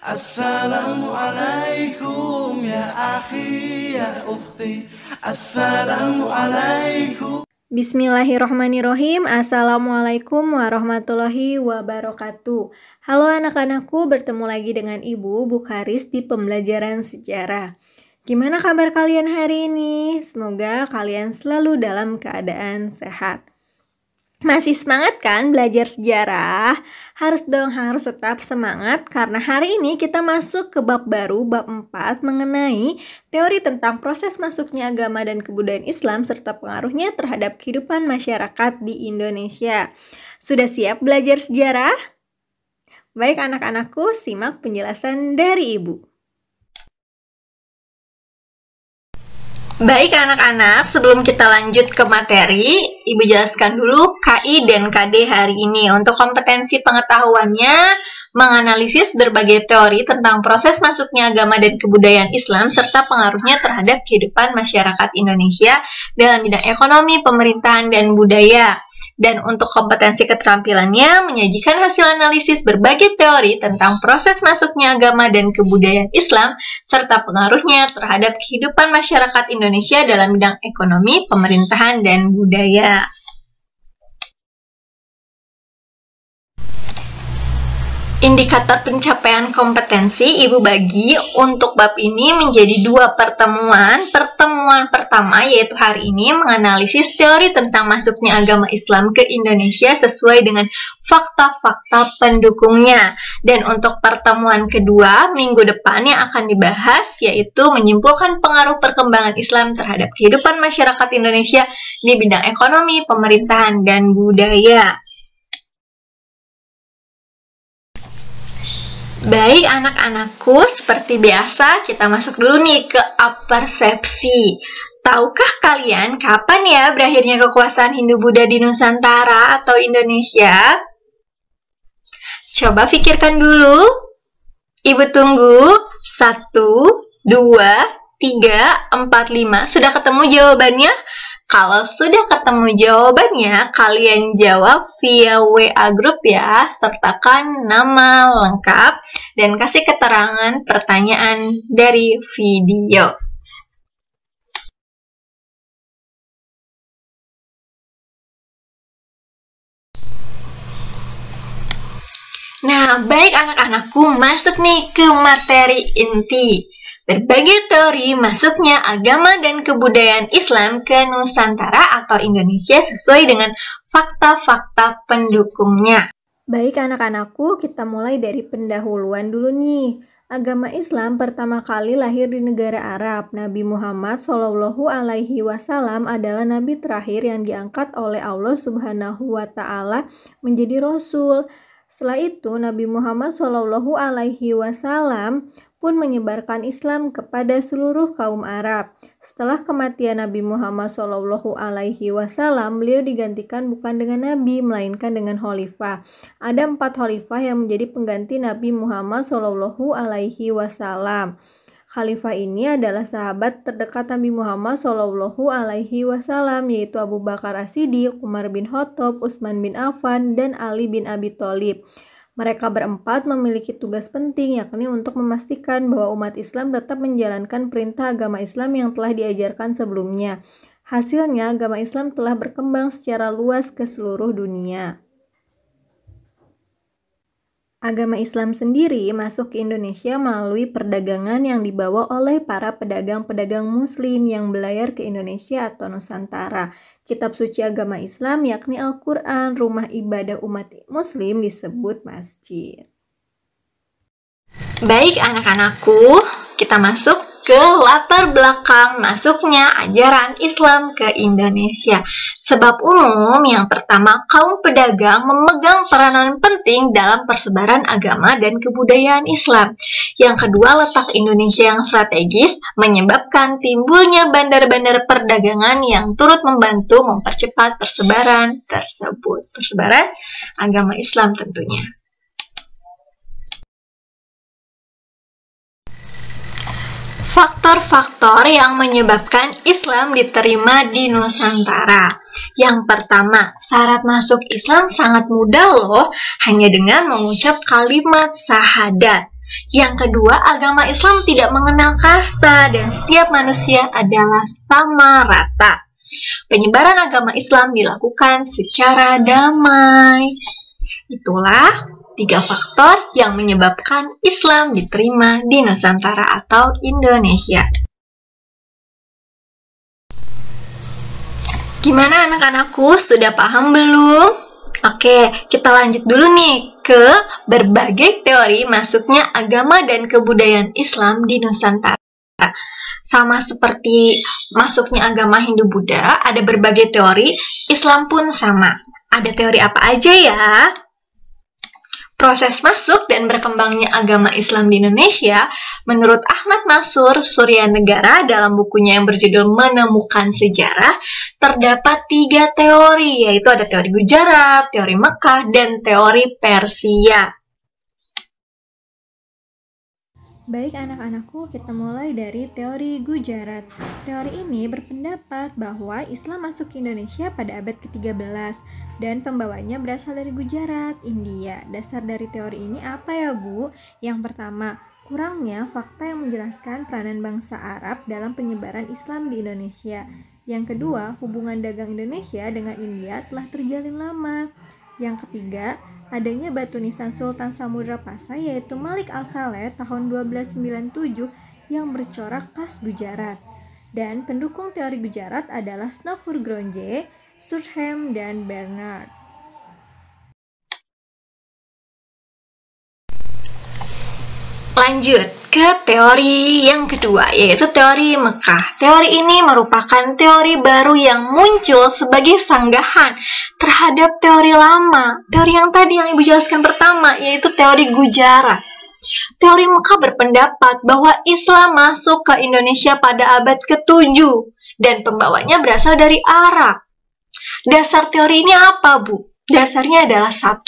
Assalamualaikum ya akhi ya ukhti. Assalamualaikum. Bismillahirrohmanirrohim. Assalamualaikum warahmatullahi wabarakatuh. Halo anak-anakku, bertemu lagi dengan Ibu Bukharis di pembelajaran sejarah. Gimana kabar kalian hari ini? Semoga kalian selalu dalam keadaan sehat. Masih semangat kan belajar sejarah? Harus tetap semangat karena hari ini kita masuk ke bab baru, bab 4 mengenai teori tentang proses masuknya agama dan kebudayaan Islam serta pengaruhnya terhadap kehidupan masyarakat di Indonesia. Sudah siap belajar sejarah? Baik anak-anakku, simak penjelasan dari Ibu. Baik anak-anak, sebelum kita lanjut ke materi, Ibu jelaskan dulu KI dan KD hari ini. Untuk kompetensi pengetahuannya, menganalisis berbagai teori tentang proses masuknya agama dan kebudayaan Islam serta pengaruhnya terhadap kehidupan masyarakat Indonesia dalam bidang ekonomi, pemerintahan, dan budaya. Dan untuk kompetensi keterampilannya, menyajikan hasil analisis berbagai teori tentang proses masuknya agama dan kebudayaan Islam serta pengaruhnya terhadap kehidupan masyarakat Indonesia dalam bidang ekonomi, pemerintahan, dan budaya. Indikator pencapaian kompetensi Ibu bagi untuk bab ini menjadi 2 pertemuan. Pertemuan pertama yaitu hari ini menganalisis teori tentang masuknya agama Islam ke Indonesia sesuai dengan fakta-fakta pendukungnya. Dan untuk pertemuan kedua minggu depan yang akan dibahas yaitu menyimpulkan pengaruh perkembangan Islam terhadap kehidupan masyarakat Indonesia di bidang ekonomi, pemerintahan, dan budaya. Baik anak-anakku, seperti biasa kita masuk dulu nih ke apersepsi. Tahukah kalian kapan ya berakhirnya kekuasaan Hindu-Buddha di Nusantara atau Indonesia? Coba pikirkan dulu. Ibu tunggu. 1, 2, 3, 4, 5. Sudah ketemu jawabannya? Kalau sudah ketemu jawabannya, kalian jawab via WA grup ya, sertakan nama lengkap dan kasih keterangan pertanyaan dari video. Nah, baik anak-anakku, masuk nih ke materi inti. Berbagai teori masuknya agama dan kebudayaan Islam ke Nusantara atau Indonesia sesuai dengan fakta-fakta pendukungnya. Baik anak-anakku, kita mulai dari pendahuluan dulu nih. Agama Islam pertama kali lahir di negara Arab. Nabi Muhammad SAW adalah nabi terakhir yang diangkat oleh Allah Subhanahu wa Ta'ala menjadi rasul. Setelah itu, Nabi Muhammad SAW pun menyebarkan Islam kepada seluruh kaum Arab. Setelah kematian Nabi Muhammad SAW, beliau digantikan bukan dengan Nabi, melainkan dengan khalifah. Ada 4 khalifah yang menjadi pengganti Nabi Muhammad SAW. Khalifah ini adalah sahabat terdekat Nabi Muhammad SAW, yaitu Abu Bakar As-Siddiq, Umar bin Khattab, Utsman bin Affan, dan Ali bin Abi Thalib. Mereka berempat memiliki tugas penting, yakni untuk memastikan bahwa umat Islam tetap menjalankan perintah agama Islam yang telah diajarkan sebelumnya. Hasilnya, agama Islam telah berkembang secara luas ke seluruh dunia. Agama Islam sendiri masuk ke Indonesia melalui perdagangan yang dibawa oleh para pedagang-pedagang Muslim yang belayar ke Indonesia atau Nusantara. Kitab suci agama Islam yakni Al-Quran, rumah ibadah umat Muslim disebut masjid. Baik anak-anakku, kita masuk ke latar belakang masuknya ajaran Islam ke Indonesia. Sebab umum yang pertama, kaum pedagang memegang peranan penting dalam persebaran agama dan kebudayaan Islam. Yang kedua, letak Indonesia yang strategis menyebabkan timbulnya bandar-bandar perdagangan yang turut membantu mempercepat persebaran tersebut. Persebaran agama Islam tentunya. Faktor-faktor yang menyebabkan Islam diterima di Nusantara. Yang pertama, syarat masuk Islam sangat mudah loh, hanya dengan mengucap kalimat syahadat. Yang kedua, agama Islam tidak mengenal kasta dan setiap manusia adalah sama rata. Penyebaran agama Islam dilakukan secara damai. Itulah 3 faktor yang menyebabkan Islam diterima di Nusantara atau Indonesia. Gimana anak-anakku, sudah paham belum? Oke, kita lanjut dulu nih ke berbagai teori masuknya agama dan kebudayaan Islam di Nusantara. Sama seperti masuknya agama Hindu-Buddha, ada berbagai teori, Islam pun sama. Ada teori apa aja ya? Proses masuk dan berkembangnya agama Islam di Indonesia, menurut Ahmad Mansur Suryanegara dalam bukunya yang berjudul Menemukan Sejarah, terdapat 3 teori, yaitu ada teori Gujarat, teori Mekah, dan teori Persia. Baik anak-anakku, kita mulai dari teori Gujarat. Teori ini berpendapat bahwa Islam masuk ke Indonesia pada abad ke-13 dan pembawanya berasal dari Gujarat, India. Dasar dari teori ini apa ya, Bu? Yang pertama, kurangnya fakta yang menjelaskan peranan bangsa Arab dalam penyebaran Islam di Indonesia. Yang kedua, hubungan dagang Indonesia dengan India telah terjalin lama. Yang ketiga, adanya batu nisan Sultan Samudra Pasai yaitu Malik Al-Saleh tahun 1297 yang bercorak khas Gujarat. Dan pendukung teori Gujarat adalah Snowfur Gronje, Surkheim, dan Bernard. Lanjut ke teori yang kedua, yaitu teori Mekah. Teori ini merupakan teori baru yang muncul sebagai sanggahan terhadap teori lama. Teori yang tadi yang Ibu jelaskan pertama, yaitu teori Gujarat. Teori Mekah berpendapat bahwa Islam masuk ke Indonesia pada abad ke-7 dan pembawanya berasal dari Arab. Dasar teori ini apa, Bu? Dasarnya adalah 1.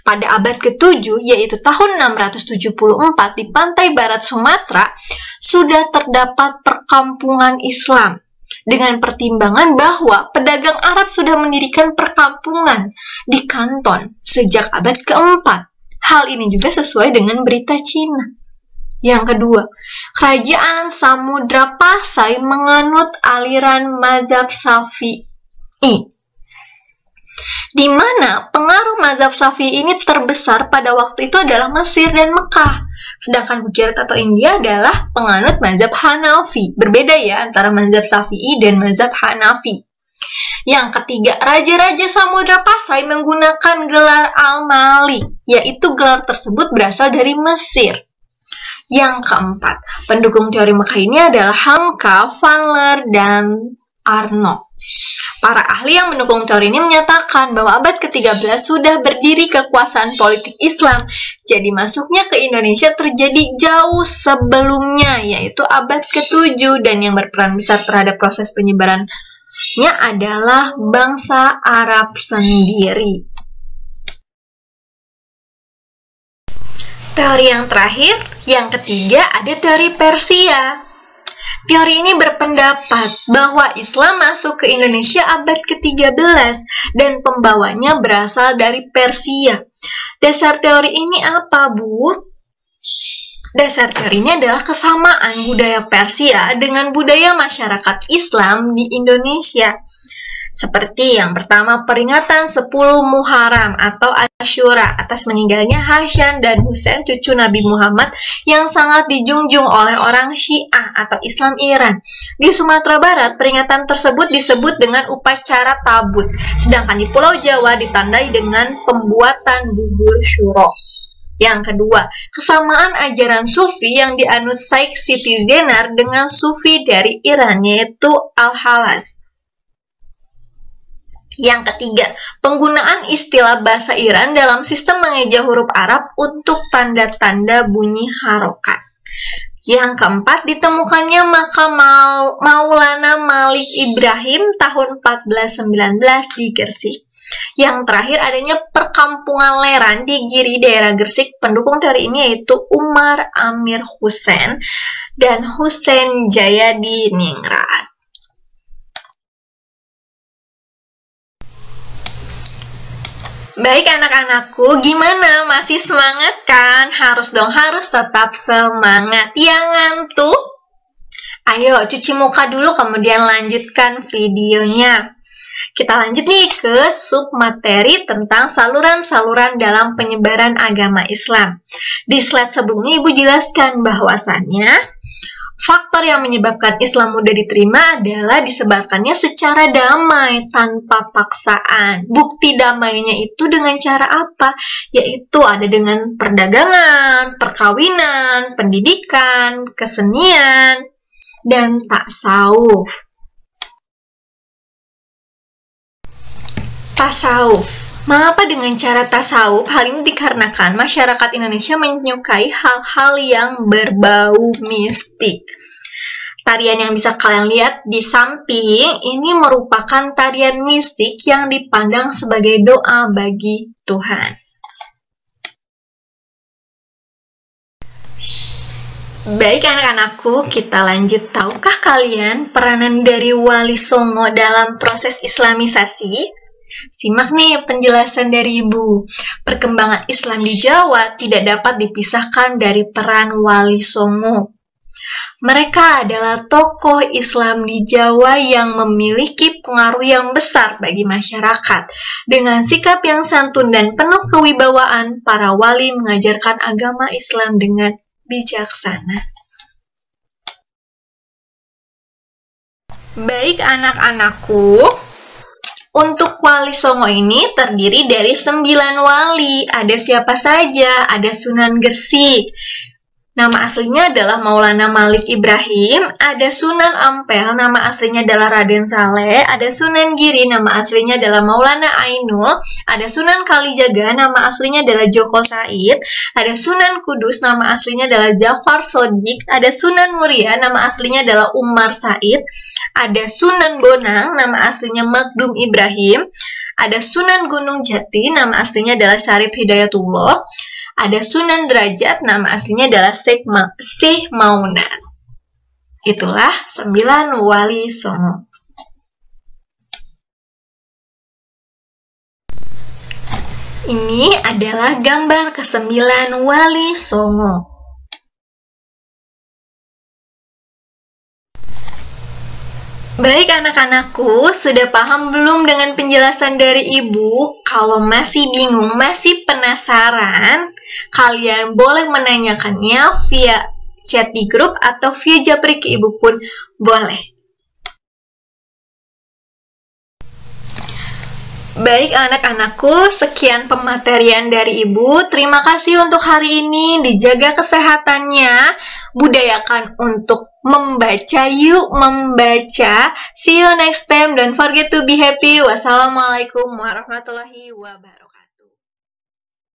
Pada abad ke-7, yaitu tahun 674 di pantai barat Sumatera, sudah terdapat perkampungan Islam. Dengan pertimbangan bahwa pedagang Arab sudah mendirikan perkampungan di Kanton sejak abad ke-4. Hal ini juga sesuai dengan berita Cina. Yang kedua, kerajaan Samudra Pasai menganut aliran mazhab Syafi'i, di mana pengaruh mazhab Syafi'i ini terbesar pada waktu itu adalah Mesir dan Mekah. Sedangkan Gujarat atau India adalah penganut mazhab Hanafi. Berbeda ya antara mazhab Syafi'i dan mazhab Hanafi. Yang ketiga, Raja-Raja Samudra Pasai menggunakan gelar Al-Malik, yaitu gelar tersebut berasal dari Mesir. Yang keempat, pendukung teori Mekah ini adalah Hamka, Vanler, dan Arnold. Para ahli yang mendukung teori ini menyatakan bahwa abad ke-13 sudah berdiri kekuasaan politik Islam, jadi masuknya ke Indonesia terjadi jauh sebelumnya, yaitu abad ke-7, dan yang berperan besar terhadap proses penyebarannya adalah bangsa Arab sendiri. Teori yang terakhir, yang ketiga, ada teori Persia. Teori ini berpendapat bahwa Islam masuk ke Indonesia abad ke-13 dan pembawanya berasal dari Persia. Dasar teori ini apa, Bu? Dasar teori ini adalah kesamaan budaya Persia dengan budaya masyarakat Islam di Indonesia. Seperti yang pertama, peringatan 10 Muharram atau Asyura atas meninggalnya Hasan dan Husain cucu Nabi Muhammad yang sangat dijunjung oleh orang Syiah atau Islam Iran. Di Sumatera Barat, peringatan tersebut disebut dengan upacara tabut, sedangkan di Pulau Jawa ditandai dengan pembuatan bubur syuro. Yang kedua, kesamaan ajaran Sufi yang dianut Syekh Siti Zenar dengan Sufi dari Iran, yaitu Al-Halaz. Yang ketiga, penggunaan istilah bahasa Iran dalam sistem mengeja huruf Arab untuk tanda-tanda bunyi harokat. Yang keempat, ditemukannya makam Maulana Malik Ibrahim tahun 1419 di Gresik. Yang terakhir, adanya perkampungan Leran di Giri, daerah Gresik. Pendukung teori ini yaitu Umar Amir Hussein dan Hussein Jaya di Ningrat. Baik anak-anakku, gimana? Masih semangat kan? Harus dong, harus tetap semangat. Yang ngantuk? Ayo cuci muka dulu kemudian lanjutkan videonya. Kita lanjut nih ke submateri tentang saluran-saluran dalam penyebaran agama Islam. Di slide sebelumnya Ibu jelaskan bahwasannya faktor yang menyebabkan Islam mudah diterima adalah disebarkannya secara damai, tanpa paksaan. Bukti damainya itu dengan cara apa? Yaitu ada dengan perdagangan, perkawinan, pendidikan, kesenian, dan tasawuf. Tasawuf. Mengapa dengan cara tasawuf? Hal ini dikarenakan masyarakat Indonesia menyukai hal-hal yang berbau mistik. Tarian yang bisa kalian lihat di samping ini merupakan tarian mistik yang dipandang sebagai doa bagi Tuhan. Baik anak-anakku, kita lanjut. Tahukah kalian peranan dari Wali Songo dalam proses islamisasi? Simak nih penjelasan dari Ibu. Perkembangan Islam di Jawa tidak dapat dipisahkan dari peran Wali Songo. Mereka adalah tokoh Islam di Jawa yang memiliki pengaruh yang besar bagi masyarakat. Dengan sikap yang santun dan penuh kewibawaan, para wali mengajarkan agama Islam dengan bijaksana. Baik anak-anakku, untuk Wali Songo ini terdiri dari 9 wali. Ada siapa saja? Ada Sunan Gresik. Nama aslinya adalah Maulana Malik Ibrahim. Ada Sunan Ampel, nama aslinya adalah Raden Saleh. Ada Sunan Giri, nama aslinya adalah Maulana Ainul. Ada Sunan Kalijaga, nama aslinya adalah Joko Said. Ada Sunan Kudus, nama aslinya adalah Jafar Sodik. Ada Sunan Muria, nama aslinya adalah Umar Said. Ada Sunan Bonang, nama aslinya Magdum Ibrahim. Ada Sunan Gunung Jati, nama aslinya adalah Syarif Hidayatullah. Ada Sunan Derajat, nama aslinya adalah Syekh Maunad. Itulah 9 Wali Songo. Ini adalah gambar ke-9 Wali Songo. Baik anak-anakku, sudah paham belum dengan penjelasan dari Ibu? Kalau masih bingung, masih penasaran, kalian boleh menanyakannya via chat di grup atau via japri ke Ibu pun boleh. Baik anak-anakku, sekian pematerian dari Ibu. Terima kasih untuk hari ini, dijaga kesehatannya. Budayakan untuk membaca, yuk membaca. See you next time, don't forget to be happy. Wassalamualaikum warahmatullahi wabarakatuh.